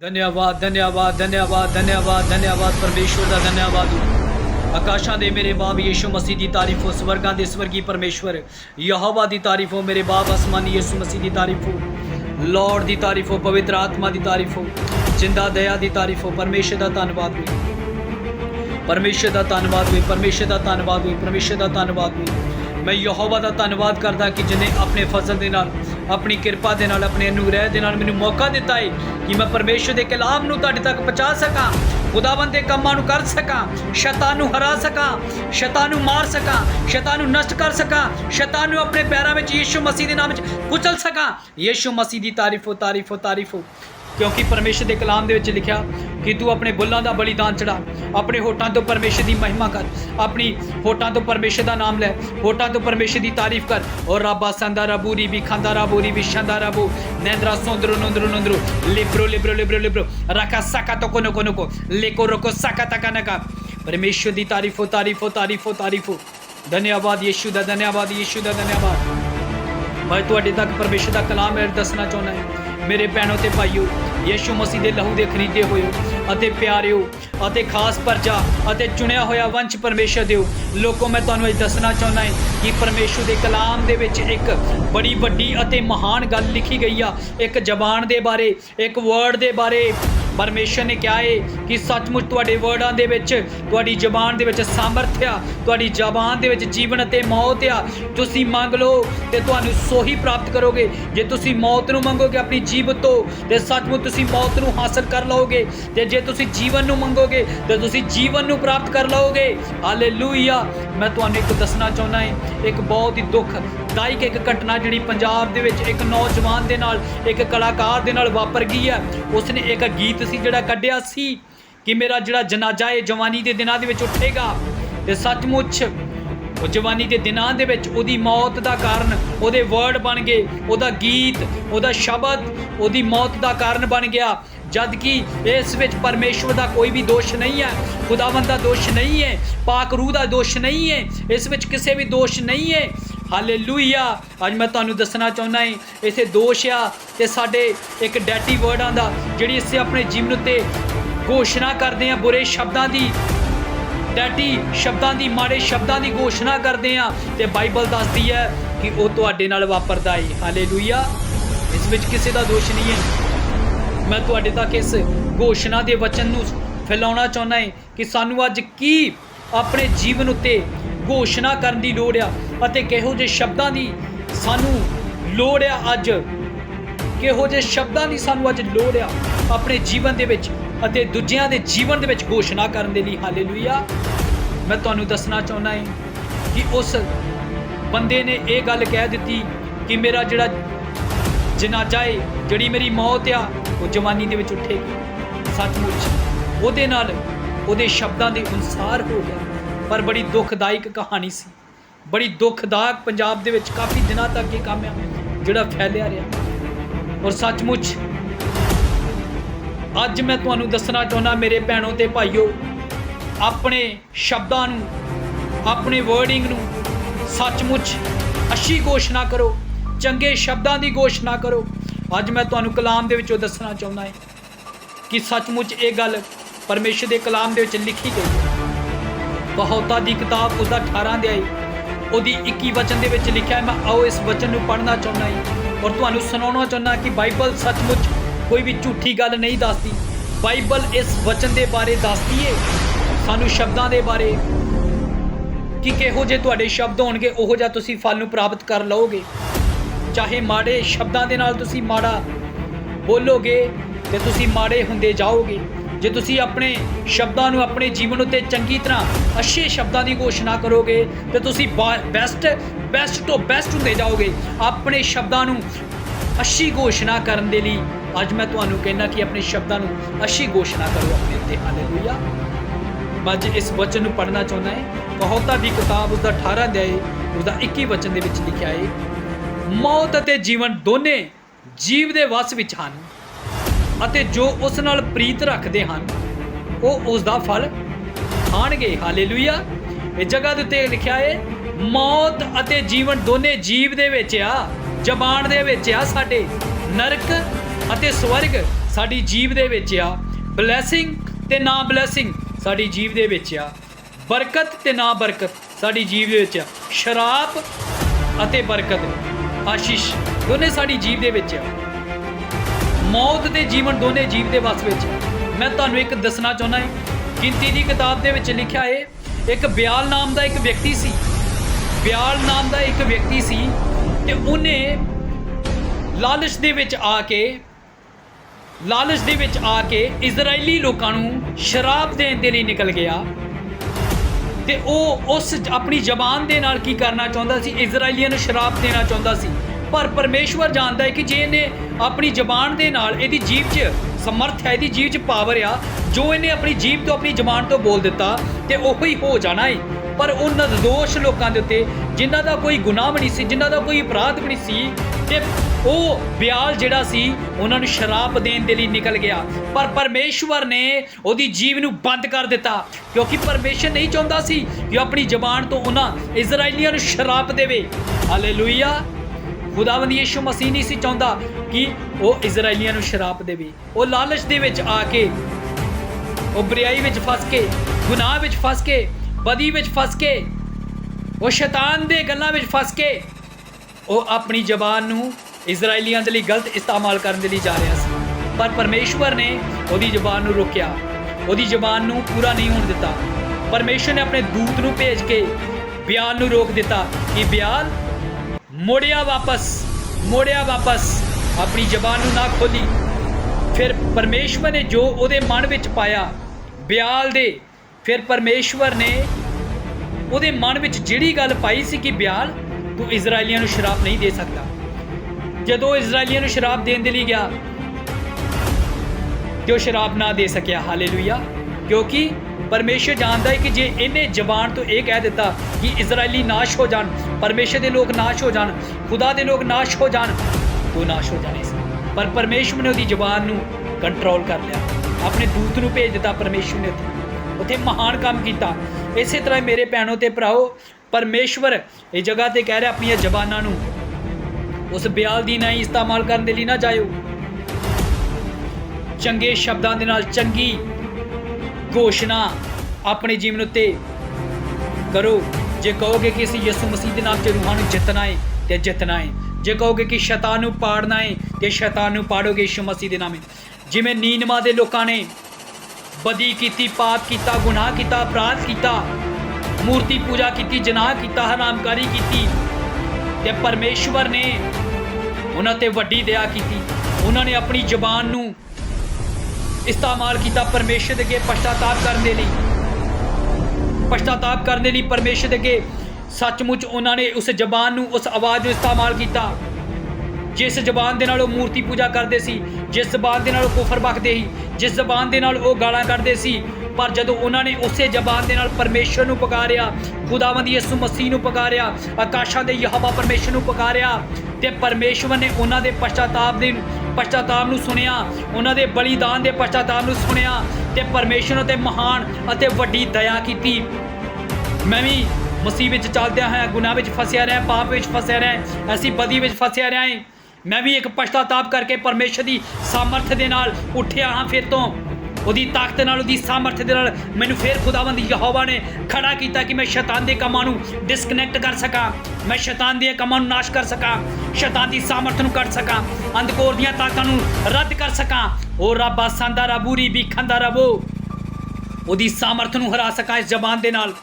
धन्यवाद धन्यवाद धन्यवाद धन्यवाद धन्यवाद परमेश्वर का धन्यवाद आकाशा दे मेरे बाप यीशु मसीह की तारीफ हो स्वर्गां दे स्वर्गी परमेश्वर यहोवा की तारीफ हो मेरे बाप आसमानी यीशु मसीह की तारीफ हो लॉर्ड की तारीफ हो पवित्र आत्मा की तारीफ हो जिंदा दया की तारीफ हो परमेश्वर का धन्यवाद हुई परमेश्वर का धन्यवाद हुई परमेश्वर का धन्यवाद हुई परमेश्वर का धन्यवाद हुई मैं यहोवा का धन्यवाद करदा कि जिन्हें अपने फजल के नाल अपनी किरपा के नाल अपने अनुग्रह के नाल मैनूं मौका दिता है कि मैं परमेश्वर के कलाम नूं तुहाडे तक पहुँचा सकां खुदावंद दे कम्मां नूं कर सकां शैतान नूं हरा सकां शैतान नूं मार सकां शैतान नूं नष्ट कर सकां शैतान नूं अपने पैरां विच यीशु मसीह के नाम विच कुचल सकां यीशु मसीह की तारीफ हो तारीफ हो तारीफ हो क्योंकि परमेश्वर के कलाम दे विच लिखिया कि तू अपने बुल्लां दा बलिदान चढ़ा अपने होठां तो परमेश्वर की महिमा कर अपनी होठां तो परमेश्वर का नाम लै होठां तो परमेश्वर की तारीफ कर और राबा संदा रबू रीबी खंदा रबू रीबी Shanda रबू नेंद्रा सोंद्रो नोंद्रो नोंद्रो Libre Libre Libre Libre रखा सका तो को नको लेको रोको सका तका नका परमेश्वर की तारीफ हो तारीफ हो तारीफ हो तारीफ हो धन्यवाद यीशु दा धन्यवाद यीशु दा धन्यवाद मैं तुहाडे तक परमेश्वर का कलाम दसना चाहुंदा है मेरे भैनों ते भाईओ यीशु मसीह के लहू के खरीदे हुए अते प्यारिओ अते खास परजा अते चुनिया होया वंश परमेश्वर दिओ लोगों मैं तुहानूं अज दसना चाहुंदा है कि परमेश्वर के कलाम दे विच एक बड़ी वड्डी अते महान गल लिखी गई आ एक जबान दे बारे एक वर्ड दे बारे परमेश्वर ने क्या है कि सचमुच तुहाडे वर्डां दे विच तुहाडी जबान दे विच सामर्थ्य आ तुहाडी जबान दे विच जीवन अते मौत आ तुसीं मंग लो ते तुहानूं सोही प्राप्त करोगे जे तुसीं मौत नूं मंगोगे अपनी जीवत तो ते सचमुच तुसीं मौत नूं हासिल कर लओगे ते जे तुसीं जीवन नूं मंगोगे ते तुसीं जीवन नूं प्राप्त कर लओगे हालेलुया मैं तुहानूं एक दसना चाहुंदा है एक बहुत ही दुखदायक एक घटना जिहड़ी पंजाब दे विच एक नौजवान दे नाल एक कलाकार दे नाल वापर गई है उसने एक गीत सी जिहड़ा कढिया सी कि मेरा जिहड़ा जनाजा है जवानी दे दिनां दे विच उठेगा ते सचमुच वो जवानी के दिनां दे विच उहदी मौत का कारण उहदे वर्ड बन गए उहदा गीत उहदा शब्द उहदी मौत का कारण बन गया जद कि इस विच परमेश्वर का कोई भी दोष नहीं है खुदावंद का दोष नहीं है पाक रूह का दोष नहीं है इस विच किसी भी दोष नहीं है हालेलुया अज मैं तुहानूं दसना चाहुंदा है इसे दोष आ ते साडे एक डैटी वर्डां दा जिहड़ी असीं अपने जीवन उत्ते घोषणा करदे हां बुरे शब्दां दी डैटी शब्दां दी माड़े शब्दां दी घोषणा करदे हां ते बाइबल दसदी है कि वो तुहाडे नाल वापरदा है हालेलुया इस विच किसी दा दोष नहीं है मैं तुहाडे तक इस घोषणा के वचन नूं फैलाउणा चाहुंदा है कि सानूं अज की अपने जीवन उत्ते घोषणा करन दी लोड़ आ अते किहो जे शब्दां दी सानूं लोड़ आ अज किहो जे शब्दां दी सानूं अज लोड़ आ अपने जीवन दे विच अते दूजियां दे जीवन दे विच घोषणा करन दे लई हालेलुया मैं तुहानूं दसना चाहुंदा है कि उस बंदे ने ये गल कह दित्ती कि मेरा जिहड़ा जनाजा है जिहड़ी मेरी मौत आ वो जवानी दे विच उठेगी सचमुच उहदे नाल उहदे शब्दां दे अनुसार हो गया पर बड़ी दुखदायक कहानी सी बड़ी दुखदायक पंजाब दे विच काफ़ी दिनों तक ये काम है जिहड़ा फैलिया रहा और सचमुच अज मैं तुहानूं दसना चाहुंदा मेरे भैनों ते भाईओ अपने शब्दां नूं अपने वर्डिंग नूं सचमुच अच्छी घोषणा करो चंगे शब्दां दी घोषणा करो अज मैं तुहानूं कलाम दे विचों दसना चाहुंदा है कि सचमुच ये गल परमेश्वर के कलाम दे विच लिखी गई है बहुता दी किताब उसका 18 अध्याय उहदी 21 वचन दे विच लिखिआ है मैं आओ इस वचन नूं पढ़ना चाहुंदा है और तुहानूं सुणाउणा चाहुंदा कि बाइबल सचमुच कोई भी झूठी गल नहीं दसदी बाइबल इस वचन के बारे दसदी है सानूं शब्दां दे बारे कि किहो जे तुहाडे शब्द होणगे उहो जिहा तुसीं फल नूं प्राप्त कर लओगे चाहे माड़े शब्दां दे नाल तुसीं माड़ा बोलोगे ते तुसीं माड़े हुंदे जाओगे जे तुसीं अपने शब्दां नूं अपने जीवन उत्ते चंगी तरह अच्छे शब्दां दी घोषणा करोगे तो तुसीं बेस्ट तो बेस्ट हुंदे जाओगे अपने शब्दां नूं अच्छी घोषणा करन दे लई अज मैं तुहानूं कहना कि अपने शब्दां नूं अच्छी घोषणा करो अपने उत्ते हालेलुया मैं अज इस वचन नूं पढ़ना चाहुंदा है बहुता दी किताब उसका 18 अध्याय उसका 21 वचन दे विच लिखिआ है मौत अते जीवन दोने जीव दे वस विच हन अते जो उस नाल प्रीत रखते हैं वो उसका फल खाणगे हालेलुया इस जगह के उत्ते लिखिआ है मौत अते जीवन दोने जीव दे विच आ जबान दे विच आ साडे नरक अते स्वर्ग ਸਾਡੀ ਜੀਵ ਦੇ ਵਿੱਚ ਆ, ਬਲੈਸਿੰਗ ਤੇ ਨਾ ਬਲੈਸਿੰਗ ਸਾਡੀ ਜੀਵ ਦੇ ਵਿੱਚ ਆ, ਬਰਕਤ ਤੇ ਨਾ ਬਰਕਤ ਸਾਡੀ ਜੀਵ ਦੇ ਵਿੱਚ ਆ, ਸ਼ਰਾਪ ਅਤੇ ਬਰਕਤ ਆਸ਼ੀਸ਼ ਦੋਨੇ ਸਾਡੀ ਜੀਵ ਦੇ ਵਿੱਚ ਆ, ਮੌਤ ਤੇ ਜੀਵਨ ਦੋਨੇ ਜੀਵ ਦੇ ਵਸ ਵਿੱਚ ਆ। ਮੈਂ ਤੁਹਾਨੂੰ ਇੱਕ ਦੱਸਣਾ ਚਾਹੁੰਦਾ ਹਾਂ, ਗਿਣਤੀ ਦੀ ਕਿਤਾਬ ਦੇ ਵਿੱਚ ਲਿਖਿਆ ਹੈ, ਇੱਕ ਬਿਆਲ ਨਾਮ ਦਾ ਇੱਕ ਵਿਅਕਤੀ ਸੀ, ਬਿਆਲ ਨਾਮ ਦਾ ਇੱਕ ਵਿਅਕਤੀ ਸੀ ਤੇ ਉਹਨੇ ਲਾਲਚ ਦੇ ਵਿੱਚ ਆ ਕੇ ਇਜ਼ਰਾਈਲੀ ਲੋਕਾਂ ਨੂੰ ਸ਼ਰਾਪ ਦੇਣ ਦੇ ਲਈ ਨਿਕਲ ਗਿਆ ਤੇ ਉਹ ਉਸ ਆਪਣੀ ਜ਼ਬਾਨ ਦੇ ਨਾਲ ਕੀ ਕਰਨਾ ਚਾਹੁੰਦਾ ਸੀ, ਇਜ਼ਰਾਈਲੀਆਂ ਨੂੰ ਸ਼ਰਾਪ ਦੇਣਾ ਚਾਹੁੰਦਾ ਸੀ। ਪਰ ਪਰਮੇਸ਼ਵਰ ਜਾਣਦਾ ਹੈ ਕਿ ਜੇ ਇਹਨੇ ਆਪਣੀ ਜ਼ਬਾਨ ਦੇ ਨਾਲ, ਇਹਦੀ ਜੀਭ 'ਚ ਸਮਰਥ ਹੈ, ਇਹਦੀ ਜੀਭ 'ਚ ਪਾਵਰ ਆ, ਜੋ ਇਹਨੇ ਆਪਣੀ ਜੀਭ ਤੋਂ ਆਪਣੀ ਜ਼ਬਾਨ ਤੋਂ ਬੋਲ ਦਿੱਤਾ ਤੇ ਉਹੀ ਹੋ ਜਾਣਾ ਹੈ। ਪਰ ਉਹ ਨਿਰਦੋਸ਼ ਲੋਕਾਂ ਦੇ ਉੱਤੇ ਜਿਨ੍ਹਾਂ ਦਾ ਕੋਈ ਗੁਨਾਹ ਵੀ ਨਹੀਂ ਸੀ, ਜਿਨ੍ਹਾਂ ਦਾ ਕੋਈ ਅਪਰਾਧ ਵੀ ਨਹੀਂ ਸੀ, ਤੇ ਉਹ ਬਿਆਲ ਜਿਹੜਾ ਸੀ ਉਹਨਾਂ ਨੂੰ ਸ਼ਰਾਪ ਦੇਣ ਦੇ ਲਈ ਨਿਕਲ ਗਿਆ। ਪਰ ਪਰਮੇਸ਼ਵਰ ਨੇ ਉਹਦੀ ਜੀਭ ਨੂੰ ਬੰਦ ਕਰ ਦਿੱਤਾ, ਕਿਉਂਕਿ ਪਰਮੇਸ਼ਰ ਨਹੀਂ ਚਾਹੁੰਦਾ ਸੀ ਕਿ ਆਪਣੀ ਜ਼ਬਾਨ ਤੋਂ ਉਹਨਾਂ ਇਜ਼ਰਾਈਲੀਆਂ ਨੂੰ ਸ਼ਰਾਪ ਦੇਵੇ। ਹਾਲੇਲੂਇਆ। ਖੁਦਾਵੰਦ ਯਿਸੂ ਮਸੀਹ ਨਹੀਂ ਸੀ ਚਾਹੁੰਦਾ ਕਿ ਉਹ ਇਜ਼ਰਾਈਲੀਆਂ ਨੂੰ ਸ਼ਰਾਪ ਦੇਵੇ। ਉਹ ਲਾਲਚ ਦੇ ਵਿੱਚ ਆ ਕੇ, ਉਹ ਬੁਰਾਈ ਵਿੱਚ ਫਸ ਕੇ, ਗੁਨਾਹ ਵਿੱਚ ਫਸ ਕੇ, ਬਦੀ ਵਿੱਚ ਫਸ ਕੇ, ਉਹ ਸ਼ੈਤਾਨ ਦੇ ਗੱਲਾਂ ਵਿੱਚ ਫਸ ਕੇ ਉਹ ਆਪਣੀ ਜ਼ਬਾਨ ਨੂੰ ਇਜ਼ਰਾਈਲੀਆਂ ਦੇ ਲਈ ਗਲਤ ਇਸਤੇਮਾਲ ਕਰਨ ਦੇ ਲਈ ਜਾ ਰਿਹਾ ਸੀ। ਪਰ ਪਰਮੇਸ਼ਵਰ ਨੇ ਉਹਦੀ ਜ਼ਬਾਨ ਨੂੰ ਰੋਕਿਆ, ਉਹਦੀ ਜ਼ਬਾਨ ਨੂੰ ਪੂਰਾ ਨਹੀਂ ਹੋਣ ਦਿੱਤਾ। ਪਰਮੇਸ਼ਵਰ ਨੇ ਆਪਣੇ ਦੂਤ ਨੂੰ ਭੇਜ ਕੇ ਬਿਆਲ ਨੂੰ ਰੋਕ ਦਿੱਤਾ ਕਿ ਬਿਆਲ ਮੋੜਿਆ ਵਾਪਸ ਆਪਣੀ ਜ਼ਬਾਨ ਨੂੰ ਨਾ ਖੋਲੀ। ਫਿਰ ਪਰਮੇਸ਼ਵਰ ਨੇ ਜੋ ਉਹਦੇ ਮਨ ਵਿੱਚ ਪਾਇਆ ਬਿਆਲ ਦੇ, ਫਿਰ ਪਰਮੇਸ਼ਵਰ ਨੇ ਉਹਦੇ ਮਨ ਵਿੱਚ ਜਿਹੜੀ ਗੱਲ ਪਾਈ ਸੀ ਕਿ ਬਿਆਲ ਤੂੰ ਇਜ਼ਰਾਈਲੀਆਂ ਨੂੰ ਸ਼ਰਾਪ ਨਹੀਂ ਦੇ ਸਕਦਾ। ਜਦੋਂ ਇਜ਼ਰਾਈਲੀਆਂ ਨੂੰ ਸ਼ਰਾਪ ਦੇਣ ਦੇ ਲਈ ਗਿਆ ਤੇ ਉਹ ਸ਼ਰਾਪ ਨਾ ਦੇ ਸਕਿਆ। ਹਾਲੇਲੂਇਆ। ਕਿਉਂਕਿ ਪਰਮੇਸ਼ਰ ਜਾਣਦਾ ਹੈ ਕਿ ਜੇ ਇਹਨੇ ਜ਼ਬਾਨ ਤੋਂ ਇਹ ਕਹਿ ਦਿੱਤਾ ਕਿ ਇਜ਼ਰਾਈਲੀ ਨਾਸ਼ ਹੋ ਜਾਣ, ਪਰਮੇਸ਼ਰ ਦੇ ਲੋਕ ਨਾਸ਼ ਹੋ ਜਾਣ, ਖੁਦਾ ਦੇ ਲੋਕ ਨਾਸ਼ ਹੋ ਜਾਣ, ਉਹ ਨਾਸ਼ ਹੋ ਜਾਣੇ ਸੀ। ਪਰ ਪਰਮੇਸ਼ਰ ਨੇ ਉਹਦੀ ਜ਼ਬਾਨ ਨੂੰ ਕੰਟਰੋਲ ਕਰ ਲਿਆ, ਆਪਣੇ ਦੂਤ ਨੂੰ ਭੇਜ ਦਿੱਤਾ। ਪਰਮੇਸ਼ਰ ਨੇ ਉੱਥੇ ਮਹਾਨ ਕੰਮ ਕੀਤਾ। ਇਸੇ ਤਰ੍ਹਾਂ ਮੇਰੇ ਭੈਣੋ ਤੇ ਭਰਾਓ, ਪਰਮੇਸ਼ਵਰ ਇਹ ਜਗ੍ਹਾ ਤੇ ਕਹਿ ਰਿਹਾ ਆਪਣੀਆਂ ਜ਼ਬਾਨਾਂ ਨੂੰ ਉਸ ਬਿਆਲ ਦੀ ਨਹੀਂ ਇਸਤੇਮਾਲ ਕਰਨ ਦੇ ਲਈ ਨਾ ਜਾਇਓ। ਚੰਗੇ ਸ਼ਬਦਾਂ ਦੇ ਨਾਲ ਚੰਗੀ ਘੋਸ਼ਣਾ ਆਪਣੇ ਜੀਵਨ ਉੱਤੇ ਕਰੋ। ਜੇ ਕਹੋਗੇ ਕਿ ਅਸੀਂ ਯਿਸੂ ਮਸੀਹ ਦੇ ਨਾਮ 'ਤੇ ਰੂਹਾਂ ਨੂੰ ਜਿੱਤਣਾ ਹੈ ਤੇ ਜਿੱਤਣਾ ਹੈ। ਜੇ ਕਹੋਗੇ ਕਿ ਸ਼ੈਤਾਨ ਨੂੰ ਪਾੜਨਾ ਹੈ ਤੇ ਸ਼ੈਤਾਨ ਨੂੰ ਪਾੜੋਗੇ ਯਿਸੂ ਮਸੀਹ ਦੇ ਨਾਮ। ਜਿਵੇਂ ਨੀਨਵਾ ਦੇ ਲੋਕਾਂ ਨੇ ਬਦੀ ਕੀਤੀ, ਪਾਪ ਕੀਤਾ, ਗੁਨਾਹ ਕੀਤਾ, ਅਪਰਾਧ ਕੀਤਾ, ਮੂਰਤੀ ਪੂਜਾ ਕੀਤੀ, ਜਨਾਹ ਕੀਤਾ, ਹਰਾਮਕਾਰੀ ਕੀਤੀ, ਤੇ ਪਰਮੇਸ਼ਵਰ ਨੇ ਉਹਨਾਂ ਤੇ ਵੱਡੀ ਦਇਆ ਕੀਤੀ। ਉਹਨਾਂ ਨੇ ਆਪਣੀ ਜ਼ਬਾਨ ਨੂੰ ਇਸਤੇਮਾਲ ਕੀਤਾ ਪਰਮੇਸ਼ਰ ਦੇ ਅੱਗੇ ਪਛਤਾਤਾਪ ਕਰਨ ਦੇ ਲਈ ਪਰਮੇਸ਼ਰ ਦੇ ਅੱਗੇ ਸੱਚਮੁੱਚ ਉਹਨਾਂ ਨੇ ਉਸ ਜ਼ਬਾਨ ਨੂੰ, ਉਸ ਆਵਾਜ਼ ਨੂੰ ਇਸਤੇਮਾਲ ਕੀਤਾ ਜਿਸ ਜ਼ਬਾਨ ਦੇ ਨਾਲ ਉਹ ਮੂਰਤੀ ਪੂਜਾ ਕਰਦੇ ਸੀ, ਜਿਸ ਜ਼ਬਾਨ ਦੇ ਨਾਲ ਉਹ ਕੁਫਰ ਬਕਦੇ ਸੀ, ਜਿਸ ਜ਼ਬਾਨ ਦੇ ਨਾਲ ਉਹ ਗਾਲਾਂ ਕੱਢਦੇ ਸੀ। ਪਰ ਜਦੋਂ ਉਹਨਾਂ ਨੇ ਉਸੇ ਜ਼ਬਾਨ ਦੇ ਨਾਲ ਪਰਮੇਸ਼ਰ ਨੂੰ ਪੁਕਾਰਿਆ, ਖੁਦਾਵੰਦ ਯਿਸੂ ਮਸੀਹ ਨੂੰ ਪੁਕਾਰਿਆ, ਆਕਾਸ਼ਾਂ ਦੇ ਯਹੋਵਾ ਪਰਮੇਸ਼ਰ ਨੂੰ ਪੁਕਾਰਿਆ, ਤੇ ਪਰਮੇਸ਼ਵਰ ਨੇ ਉਹਨਾਂ ਦੇ ਪਛਤਾਤਾਪ ਨੂੰ ਸੁਣਿਆ, ਉਹਨਾਂ ਦੇ ਬਲੀਦਾਨ ਦੇ ਪਛਤਾਤਾਪ ਨੂੰ ਸੁਣਿਆ, ਤੇ ਪਰਮੇਸ਼ਰ ਨੇ ਮਹਾਨ ਅਤੇ ਵੱਡੀ ਦਇਆ ਕੀਤੀ। ਮੈਂ ਵੀ ਮਸੀਹ ਵਿੱਚ ਚੱਲਦਿਆਂ ਹੋਇਆ ਗੁਨਾਹ ਵਿੱਚ ਫਸਿਆ ਰਿਹਾ, ਪਾਪ ਵਿੱਚ ਫਸਿਆ ਰਿਹਾ, ਐਸੀ ਬਦੀ ਵਿੱਚ ਫਸਿਆ ਰਿਹਾ ਹੈ। ਮੈਂ ਵੀ ਇੱਕ ਪਛਤਾਤਾਪ ਕਰਕੇ ਪਰਮੇਸ਼ਰ ਦੀ ਸਾਮਰਥ ਦੇ ਨਾਲ ਉੱਠਿਆ ਹਾਂ ਫਿਰ ਤੋਂ। ਉਹਦੀ ਤਾਕਤ ਨਾਲ, ਉਹਦੀ ਸਾਮਰਥ ਦੇ ਨਾਲ ਮੈਨੂੰ ਫਿਰ ਖੁਦਾਵੰਦ ਯਹੋਵਾ ਨੇ ਖੜਾ ਕੀਤਾ ਕਿ ਮੈਂ ਸ਼ੈਤਾਨ ਦੇ ਕੰਮਾਂ ਨੂੰ ਡਿਸਕਨੈਕਟ ਕਰ ਸਕਾਂ, ਮੈਂ ਸ਼ੈਤਾਨ ਦੇ ਕੰਮਾਂ ਨੂੰ ਨਾਸ਼ ਕਰ ਸਕਾਂ, ਸ਼ੈਤਾਨ ਦੀ ਸਾਮਰਥ ਨੂੰ ਕੱਢ ਸਕਾਂ, ਅੰਧਕਾਰ ਦੀਆਂ ਤਾਕਤਾਂ ਨੂੰ ਰੱਦ ਕਰ ਸਕਾਂ। ਉਹ ਰੱਬਾ ਸੰਦਾ ਰਬੂਰੀ ਵੀ ਖੰਦਾ ਰਬੋ, ਉਹਦੀ ਸਾਮਰਥ ਨੂੰ ਹਰਾ ਸਕਾਂ ਇਸ ਜ਼ਬਾਨ ਦੇ ਨਾਲ।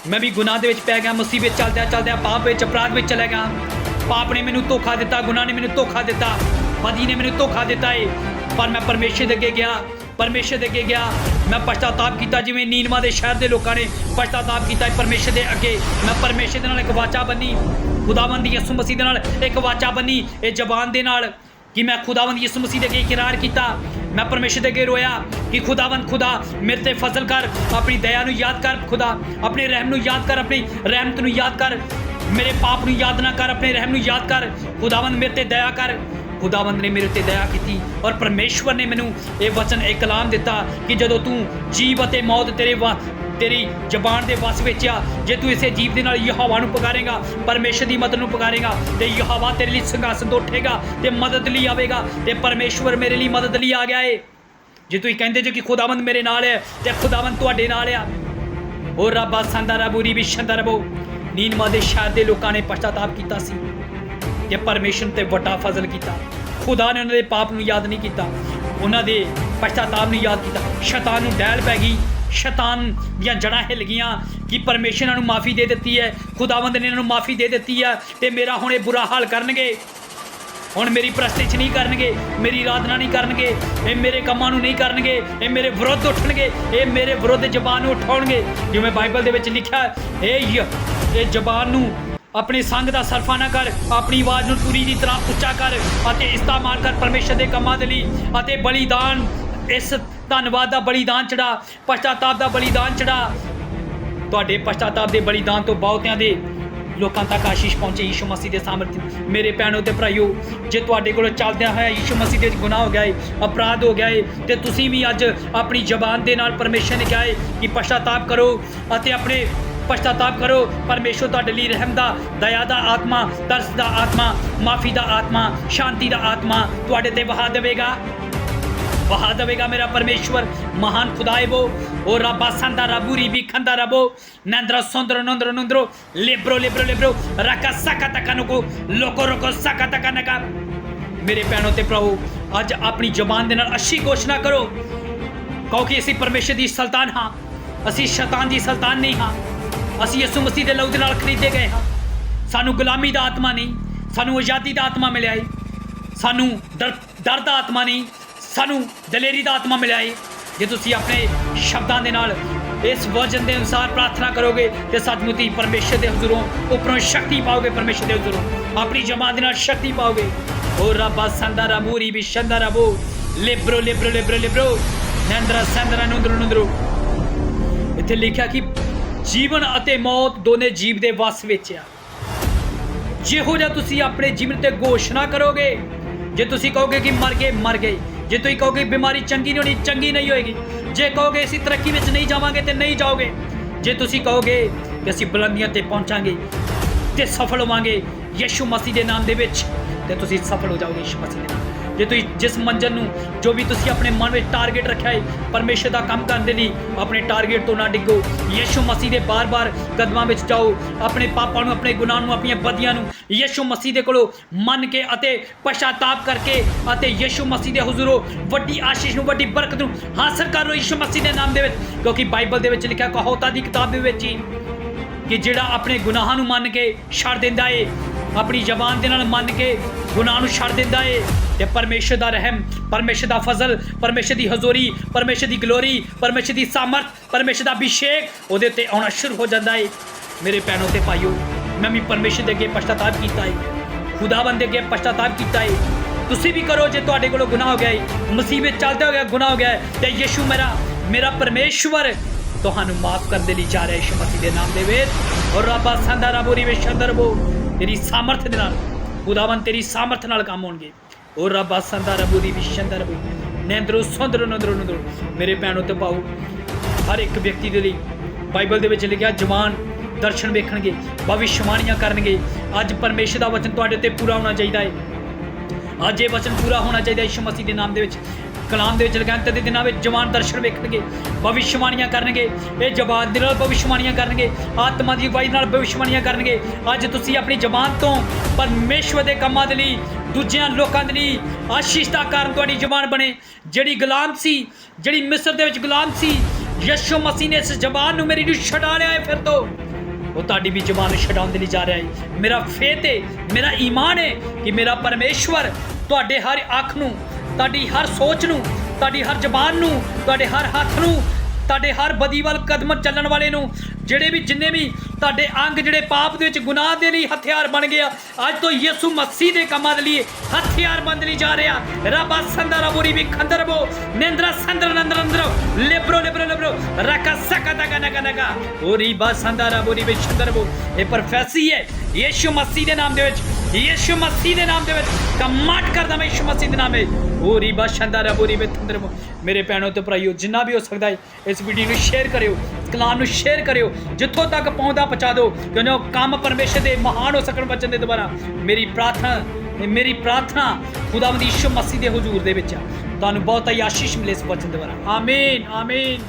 ਮੈਂ ਵੀ ਗੁਨਾਹ ਦੇ ਵਿੱਚ ਪੈ ਗਿਆ, ਮਸੀਹ ਵਿੱਚ ਚੱਲਦਿਆਂ ਪਾਪ ਵਿੱਚ, ਅਪਰਾਧ ਵਿੱਚ ਚਲਾ ਗਿਆ। ਪਾਪ ਨੇ ਮੈਨੂੰ ਧੋਖਾ ਦਿੱਤਾ, ਗੁਨਾਹ ਨੇ ਮੈਨੂੰ ਧੋਖਾ ਦਿੱਤਾ, ਬਦੀ ਨੇ ਮੈਨੂੰ ਧੋਖਾ ਦਿੱਤਾ ਏ। ਪਰ ਮੈਂ ਪਰਮੇਸ਼ਰ ਦੇ ਅੱਗੇ ਗਿਆ, ਮੈਂ ਪਛਤਾਤਾਪ ਕੀਤਾ ਜਿਵੇਂ ਨੀਨਵਾ ਦੇ ਸ਼ਹਿਰ ਦੇ ਲੋਕਾਂ ਨੇ ਪਛਤਾਤਾਪ ਕੀਤਾ ਪਰਮੇਸ਼ਰ ਦੇ ਅੱਗੇ। ਮੈਂ ਪਰਮੇਸ਼ਰ ਦੇ ਨਾਲ ਇੱਕ ਵਾਚਾ ਬੰਨੀ, ਖੁਦਾਵੰਦ ਯਿਸੂ ਮਸੀਹ ਦੇ ਨਾਲ ਇੱਕ ਵਾਚਾ ਬੰਨੀ ਇਹ ਜ਼ਬਾਨ ਦੇ ਨਾਲ ਕਿ ਮੈਂ ਖੁਦਾਵੰਦ ਯਿਸੂ ਮਸੀਹ ਦੇ ਅੱਗੇ ਇਕਰਾਰ ਕੀਤਾ। ਮੈਂ ਪਰਮੇਸ਼ਰ ਦੇ ਅੱਗੇ ਰੋਇਆ ਕਿ ਖੁਦਾਵੰਦ ਖੁਦਾ ਮੇਰੇ ਤੇ ਫਜ਼ਲ ਕਰ, ਆਪਣੀ ਦਇਆ ਨੂੰ ਯਾਦ ਕਰ, ਖੁਦਾ ਆਪਣੇ ਰਹਿਮ ਨੂੰ ਯਾਦ ਕਰ, ਆਪਣੀ ਰਹਿਮਤ ਨੂੰ ਯਾਦ ਕਰ, ਮੇਰੇ ਪਾਪ ਨੂੰ ਯਾਦ ਨਾ ਕਰ, ਆਪਣੇ ਰਹਿਮ ਨੂੰ ਯਾਦ ਕਰ। ਖੁਦਾਵੰਦ ਮੇਰੇ ਤੇ ਦਇਆ ਕਰ। ਖੁਦਾਵੰਦ ਨੇ ਮੇਰੇ ਤੇ ਦਇਆ ਕੀਤੀ ਔਰ ਪਰਮੇਸ਼ਵਰ ਨੇ ਮੈਨੂੰ ਇਹ ਵਚਨ, ਇਹ ਕਲਾਮ ਦਿੱਤਾ ਕਿ ਜਦੋਂ ਤੂੰ ਜੀਵ ਅਤੇ ਮੌਤ तेरी जबान दे वस विच आ। जे तू इसे जीव दे नाल यहोवा नूं पुकारेगा, परमेश्वर दी मदद नूं पुकारेगा, ते यहोवा तेरे लिए संघासन तो उठेगा ते मदद लई आवेगा। ते परमेश्वर मेरे लिए मदद लई आ गया है। जे तुसीं कहंदे जो कि खुदावंद मेरे नाल है, ते खुदावंद तुहाडे नाल आ। ओ रब्बा संदा रबूरी भी शंदा रबो। नीनवा दे शहर दे लोकां ने पश्चाताप कीता सी ते परमेश्वर ते वड्डा फजल कीता। खुदा ने उन्हां दे पाप नूं याद नहीं कीता, उन्हां दे पश्चाताप नूं याद कीता। शैतान नूं डैल पै गई, शैतान दियां जड़ां हिल गईयां कि परमेश्वर इन्हां नूं माफ़ी दे दित्ती है, खुदावंद ने इन्हां नूं माफ़ी दे दित्ती है ते मेरा हुण इह बुरा हाल करनगे। हुण मेरी प्रस्तिश नहीं करनगे, मेरी आराधना नहीं करनगे, ये मेरे कम्मां नूं नहीं करनगे, ये मेरे विरुद्ध उठणगे, ये मेरे विरुद्ध जबान उठाउणगे। जिवें बाइबल दे विच लिखिआ ये जबान नूं अपने संग दा सरफा ना कर, अपनी आवाज़ नूं तुरी दी तरह उच्चा कर अते इस्तेमाल कर परमेश्वर दे कम्मां दे लई। अते बलिदान, इस धन्नवाद दा बलिदान चढ़ा, पश्चाताप दा बलिदान चढ़ा। तुहाडे पश्चाताप दे बलिदान तो बहुतिਆਂ दे लोकां तक आशीष पहुंचे यीशु मसीह के सामर्थ। मेरे भैनों ते भराइयो, जे तुहाडे कोलों चलदियां होया यीशु मसीह दे गुनाह हो गया है, अपराध हो गया है, ते तुसीं भी अज अपनी जबान दे नाल परमेश्वर ने कहा है कि पश्चाताप करो अते अपने पश्चाताप करो। परमेश्वर तुहाडे लई रहम दा, दया दा आत्मा, तरस दा आत्मा, माफ़ी दा आत्मा, शांति दा आत्मा तुहाडे ते वहा देवेगा, वहा देवेगा। मेरा परमेश्वर महान खुदा है वो। और रब्बा संदा रबूरी भी खंदा रबो नंद्र सुंदर नंद्र नंद्रो लेब्रो लेब्रो लेब्रो रका सका तका नको लोको रोको सका तका नका। मेरे भैनों ते प्रभु अज अपनी जबान दे नाल अच्छी घोषणा करो, क्योंकि असीं परमेश्वर दी सुल्तान हाँ, असीं शैतान दी सुल्तान नहीं हाँ। असीं यसू मसीह दे लहू दे नाल खरीदे गए हाँ। सानू गुलामी दा आत्मा नहीं, सानू आज़ादी दा आत्मा मिलिया है। सानू डर दा आत्मा नहीं, सानू दलेरी दा आत्मा मिलिया है। जे तुसीं अपने शब्दां दे नाल इस वचन के अनुसार प्रार्थना करोगे तो सचमुच ही परमेश्वर के हजूरों उपरों शक्ति पाओगे, परमेश्वर के हजूरों अपनी जबान के नाल शक्ति पाओगे। और रब्बा संदा रबूरी भी शंदा रबो लेब्रो लेब्रो लेब्रो लेब्रो नंद्रा संदरा नुंद्रो नुंद्रो। इत्थे लिखा कि जीवन अते मौत दोने जीव दे वस विच आ। जिहो जिहा तुसीं अपने जीवन ते घोषणा करोगे, जे तुसीं कहोगे कि मर गए, जे तुसीं कहोगे बीमारी चंगी नहीं होनी, चंगी नहीं होएगी, जे कहोगे असीं तरक्की विच नहीं जावांगे तो नहीं जाओगे, जे तुसीं कहोगे कि असीं बुलंदियां ते पहुंचांगे ते सफल होवांगे यीशु मसीह दे नाम दे विच, ते तुसीं सफल हो जाओगे यीशु मसीह दे नाम। जे तुसीं जिस मंजिल नूं जो भी तुसीं अपने मन में टारगेट रखा है परमेश्वर का काम करने लई, अपने टारगेट तो ना डिगो, यीशु मसीह दे बार बार कदमां विच जाओ। अपने पापां नूं, अपने गुनाह नूं, अपनी बदियां नूं यीशु मसीह दे कोलों मन के अते पश्चाताप करके अते यीशु मसीह दे हुजूरों वड्डी आशीष नूं, वड्डी बरकत नूं हासिल करो यीशु मसीह दे नाम दे विच। क्योंकि बाइबल दे विच लिखिआ कहावतां दी किताब दे विच कि जिहड़ा अपने गुनाहां नूं मन के छड्ड दिंदा है, अपनी जबान दे नाल मन के गुनाह नूं छड्ड दिंदा है, ते परमेश्वर दा रहम, परमेश्वर दा फजल, परमेश्वर दी हजूरी, परमेश्वर दी ग्लोरी, परमेश्वर दी सामर्थ, परमेश्वर दा अभिषेक उहदे ते आउणा शुरू हो जांदा है। मेरे भैनों ते भाईओ, मैं भी परमेश्वर दे अगे पश्चाताप कीता है, खुदावंद दे अगे पश्चाताप कीता है। तुसीं भी करो जे तुहाडे कोलों गुनाह हो गया है, मुसीबत चलदे हो गया गुनाह हो गया है, ते यीशु मेरा परमेश्वर तुहानू माफ़ करने लई जा रहा है यीशु मसीह के नाम दे विच। और रब्बा संदा रबोरी विच शंदर वो तेरी सामर्थ दे नाल, खुदावंद तेरी सामर्थ नाल काम होणगे। और रब्बा संदा रबोरी विच शंदर वो नंद्रो सुंदरो नंद्रो नंद्रो। मेरे भैनों ते भाओ, हर एक व्यक्ति दे लई बाइबल दे विच लिखिआ जवान दर्शन वेखणगे, भविष्यवाणियां करनगे। अज परमेश्वर दा वचन तुहाडे ते पूरा होना चाहिदा है। अज ये वचन पूरा होना चाहिए यीशु मसीह के नाम दे विच। कलाम दे विच लिखिआ अंत दे दिनां विच जवान दर्शन वेखणगे, भविष्यवाणियां करनगे। ये जबान दे नाल भविष्यवाणियां करनगे, आत्मा दी अगवाई नाल भविष्यवाणियां करनगे। अज तुसीं अपनी जबान तो परमेश्वर दे कम्मां दे लई, दूजियां लोकां दे लई आशीष दा कारण तुहाडी जबान बने। जिहड़ी गुलाम सी, जिहड़ी मिस्र दे विच गुलाम सी, यीशु मसीह ने इस जबान नूं मेरी नूं छडा लिया है। फिर तो वो ताड़ी भी जबान छडाउण दे लई जा रहा है। मेरा फेथ है, मेरा ईमान है कि मेरा परमेश्वर तुहाडे हर अख नूं, तुहाडी हर सोच नूं, तुहाडी हर जबान नूं, तुहाडे हर हत्थ नूं, तुहाडे हर बदी वाल कदम चलण वाले नूं, जिहड़े भी जिन्ने भी तुहाडे अंग जिहड़े पाप दे विच गुनाह दे लई हथियार बन गया, अज तो यीशु मसीह दे कम्मां दे लई हथियार बन लई जा रहा। रब्बा संदा रबोरी भी खंदरबो निंद्रा संदर नंदर अंदर लेब्रो लेब्रो लेब्रो रका सका दगा नगा नगा ओरी बा संदा रबोरी भी छंदरबो। ये प्रोफेसी है यीशु मसीह दे नाम दे विच, ਯਿਸੂ ਮਸੀਹ ਦੇ ਨਾਮ ਦੇ ਵਿੱਚ ਕਮਾਂਡ ਕਰਦਾ ਮੈਂ ਯਿਸੂ ਮਸੀਹ ਦੇ ਨਾਮ ਵਿੱਚ ਉਹ ਰੀਬਾ ਸ਼ੰਦਾਰਾ ਬੋਰੀ ਵਿੱਚ ਅੰਦਰ ਮੇਰੇ ਭੈਣੋ ਤੇ ਭਰਾਈਓ ਜਿੰਨਾ ਵੀ ਹੋ ਸਕਦਾ ਹੈ ਇਸ ਵੀਡੀਓ ਨੂੰ ਸ਼ੇਅਰ ਕਰਿਓ ਕਲਾਮ ਨੂੰ ਸ਼ੇਅਰ ਕਰਿਓ ਜਿੱਥੋਂ ਤੱਕ ਪਹੁੰਚਦਾ ਪਹੁੰਚਾ ਦਿਓ ਕਿਉਂਕਿ ਕੰਮ ਪਰਮੇਸ਼ਰ ਦੇ ਮਹਾਨ ਹੋ ਸਕਣ ਵਚਨ ਦੇ ਦੁਆਰਾ ਮੇਰੀ ਪ੍ਰਾਰਥਨਾ ਖੁਦਾਵੰਦ ਯਿਸੂ ਮਸੀਹ ਦੇ ਹਜ਼ੂਰ ਦੇ ਵਿੱਚ ਤੁਹਾਨੂੰ ਬਹੁਤ ਹੀ ਆਸ਼ੀਸ਼ ਮਿਲੇ ਇਸ ਵਚਨ ਦੁਆਰਾ ਆਮੀਨ ਆਮੀਨ।